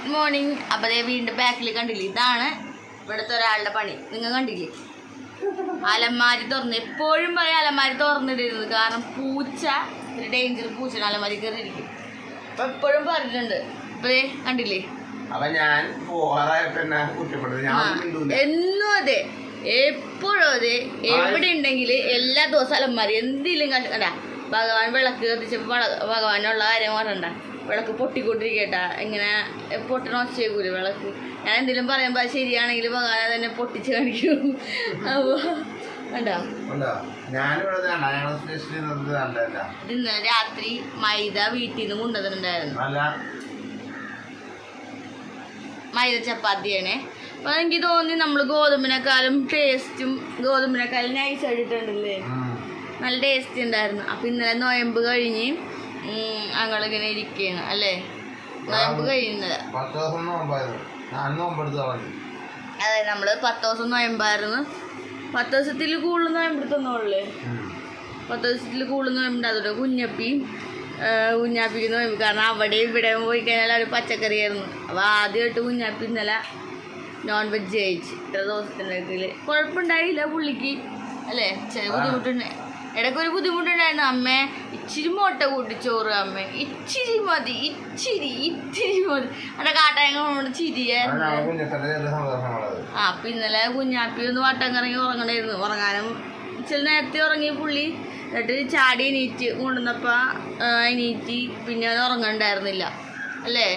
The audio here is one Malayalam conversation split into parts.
Good morning. അപ്പോൾ അതേ വീണ്ടും ബാക്കിൽ കണ്ടില്ലേ, ഇതാണ് ഇവിടുത്തെ ഒരാളുടെ പണി. നിങ്ങൾ കണ്ടില്ലേ, അലമാരി തുറന്ന്, എപ്പോഴും പറയും അലമാരി തുറന്നിടരുത്, കാരണം പൂച്ച ഒരു ഡേഞ്ചർ പൂച്ചയാണ്, അലമാരി കയറിയിരിക്കും. അപ്പം എപ്പോഴും പറഞ്ഞിട്ടുണ്ട്. ഇപ്പേ കണ്ടില്ലേ, എന്നും അതെ, എപ്പോഴും അതെ, എവിടെ ഉണ്ടെങ്കിൽ എല്ലാ ദിവസവും അലമാരി എന്തെങ്കിലും കണ്ടാ ഭഗവാൻ വിളക്ക് കത്തിച്ചപ്പോൾ ഭഗവാനുള്ള കാര്യം പറഞ്ഞണ്ട, വിളക്ക് പൊട്ടിക്കൊണ്ടിരിക്കട്ട, ഇങ്ങനെ പൊട്ടണ ഒച്ചേക്കൂല വിളക്ക്. ഞാൻ എന്തെങ്കിലും പറയുമ്പോൾ അത് ശരിയാണെങ്കിൽ ഭഗവാൻ തന്നെ പൊട്ടിച്ച് കാണിക്കും. അപ്പോൾ കണ്ടോ, ഇന്നലെ രാത്രി മൈദ വീട്ടിൽ നിന്ന് കൊണ്ടുവന്നിട്ടുണ്ടായിരുന്നു, മൈദ ചപ്പാത്തിയാണേ. അപ്പോൾ എനിക്ക് തോന്നി നമ്മൾ ഗോതമ്പിനേക്കാളും ടേസ്റ്റും ഗോതമ്പിനേക്കാളും നൈസായിട്ടിട്ടുണ്ടല്ലേ, നല്ല ടേസ്റ്റ് ഉണ്ടായിരുന്നു. അപ്പം ഇന്നലെ നൊയമ്പ് കഴിഞ്ഞ് ഞങ്ങളിങ്ങനെ ഇരിക്കുകയാണ് അല്ലേ, നൊയമ്പ് കഴിയുന്നത്. അതെ, നമ്മൾ 10 ദിവസം നൊയമ്പായിരുന്നു. 10 ദിവസത്തിൽ കൂടുതൽ നൊയമ്പെടുത്തുന്നോളേ, 10 ദിവസത്തിൽ കൂടുതൽ നൊയമ്പുണ്ട്. അതുകൊണ്ട് കുഞ്ഞാപ്പിക്ക് നൊയമ്പ്, കാരണം അവിടെ ഇവിടെ പോയി കഴിഞ്ഞാൽ അവർ പച്ചക്കറിയായിരുന്നു. അപ്പോൾ ആദ്യമായിട്ട് കുഞ്ഞാപ്പി ഇന്നലെ നോൺ വെജ് കഴിച്ച്. ഇത്ര ദിവസത്തിൻ്റെ ഇതിൽ കുഴപ്പമുണ്ടായില്ല പുള്ളിക്ക് അല്ലേ, ചെറിയ ബുദ്ധിമുട്ടുണ്ട്, ഇടയ്ക്കൊരു ബുദ്ധിമുട്ടുണ്ടായിരുന്നു. അമ്മേ ഇച്ചിരി മുട്ട കൂട്ടി ചോറ്, അമ്മേ ഇച്ചിരി മതി, ഇത്തിരി മതി, അവിടെ കാട്ടായങ്ങൾ ചിരിയായിരുന്നു. അപ്പം ഇന്നലെ കുഞ്ഞാപ്പി ഒന്ന് വട്ടം കറങ്ങി ഉറങ്ങണമായിരുന്നു. ഉറങ്ങാനും ഇച്ചിരി നേരത്തെ ഉറങ്ങി പുള്ളി. എന്നിട്ട് ചാടി എണീറ്റ് കൊണ്ടുവന്നപ്പോൾ എണീറ്റ് പിന്നെ അത് ഉറങ്ങണ്ടായിരുന്നില്ല അല്ലേ.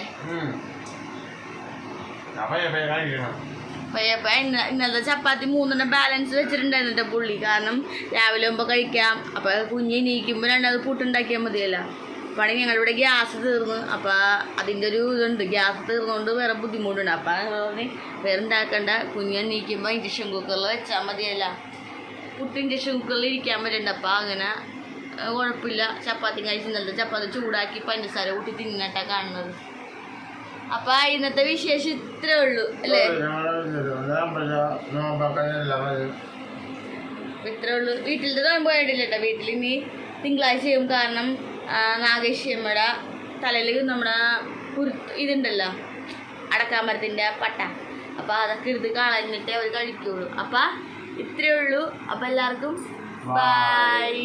ഇന്നലത്തെ ചപ്പാത്തി 3 ബാലൻസ് വെച്ചിട്ടുണ്ടായിരുന്നിട്ട് പുള്ളി, കാരണം രാവിലെ ആകുമ്പോൾ കഴിക്കാം. അപ്പോൾ കുഞ്ഞ് എണീക്കുമ്പോൾ രണ്ടാമത് പുട്ടുണ്ടാക്കിയാൽ മതിയല്ലോ. അപ്പോൾ ഞങ്ങളിവിടെ ഗ്യാസ് തീർന്നു. അപ്പോൾ അതിൻ്റെ ഒരു ഇതുണ്ട്, ഗ്യാസ് തീർന്നുകൊണ്ട് വേറെ ബുദ്ധിമുട്ടുണ്ട്. അപ്പോൾ പറഞ്ഞ് വേറെ ഉണ്ടാക്കണ്ട, കുഞ്ഞ് എണീക്കുമ്പോൾ ഇൻഡക്ഷൻ കുക്കറിൽ വെച്ചാൽ മതിയല്ല, പുട്ട് ഇൻഡക്ഷൻ കുക്കറിൽ ഇരിക്കാൻ പറ്റുന്നുണ്ട്. അപ്പോൾ അങ്ങനെ കുഴപ്പമില്ല. ചപ്പാത്തി കഴിച്ച് ഇന്നലത്തെ ചപ്പാത്തി ചൂടാക്കി പഞ്ചസാര കൂട്ടി തിന്നിട്ടാണ് കാണുന്നത്. അപ്പൊ ഇന്നത്തെ വിശേഷം ഇത്രേ ഉള്ളൂ അല്ലേ, ഇത്രേ ഉള്ളൂ. വീട്ടിലത്തെ നോയമ്പ് പോയിട്ടില്ല കേട്ടോ, വീട്ടിൽ ഇനി തിങ്കളാഴ്ച ചെയ്യും. കാരണം നാഗേശ്വരമ്മയുടെ തലയിൽ നമ്മുടെ ഇതുണ്ടല്ലോ, അടക്കാമരത്തിൻ്റെ പട്ട, അപ്പം അതൊക്കെ എടുത്ത് കളഞ്ഞിട്ടേ അവർ കഴിക്കുള്ളൂ. അപ്പം ഇത്രേ ഉള്ളൂ. അപ്പം എല്ലാവർക്കും ബൈ.